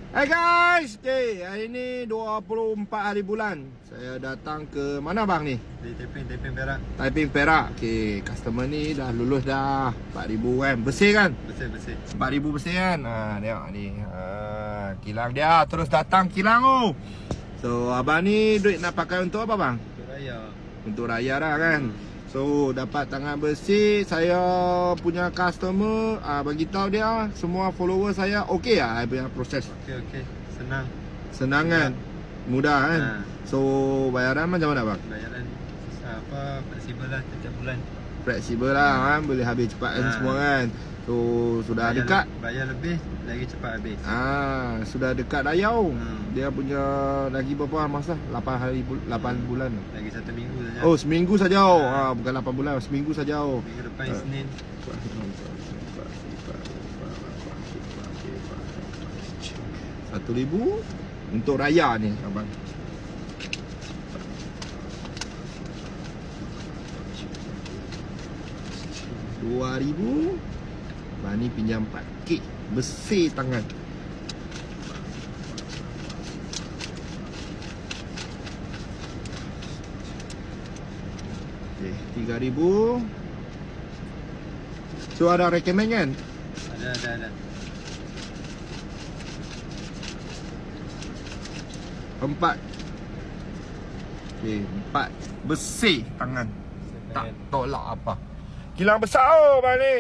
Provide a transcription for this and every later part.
Hai guys, okay, hari ni 24 hari bulan. Saya datang ke mana bang ni? Di Taiping Perak. Taiping Perak. Okay, customer ni dah lulus dah 4,000 kan. Bersih kan? Bersih. 4,000 bersih kan? Tengok ni. Kilang dia terus datang kilang tu. So abang ni duit nak pakai untuk apa bang? Untuk raya. Untuk raya dah kan. So dapat tangan bersih. Saya punya customer bagi tahu dia semua follower saya okey lah punya proses. Okey. Senang. Senang kan? Mudah kan? So bayaran macam mana bang? Bayaran fleksibel lah setiap bulan. Fleksibel lah kan? Boleh habis cepat kan semua kan? So sudah dekat. Bayar lebih lagi cepat habis. Sudah dekat Dayau. Dia punya lagi berapa masa? 8 bulan. Lagi 1 minggu saja. Oh, seminggu saja. Bukan 8 bulan, seminggu saja. Minggu depan Isnin. 1,000 untuk raya ni abang. RM2,000. Bani pinjam 4K. Bersih tangan. Okay, 3,000. So ada recommend kan? Ada. 4. Okay, 4. Bersih tangan. Tak tolak apa. Kilang besar bang ni.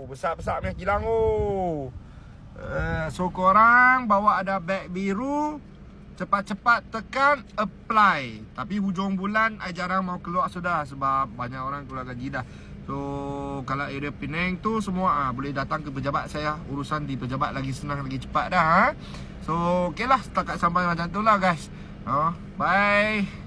Besar-besar punya kilang so korang bawa ada beg biru, cepat-cepat tekan apply. Tapi hujung bulan I jarang mau keluar sudah sebab banyak orang keluar gaji dah. So kalau area Penang tu semua boleh datang ke pejabat saya. Urusan di pejabat lagi senang, lagi cepat dah. So okey lah, setakat sampai macam tu lah guys. Bye.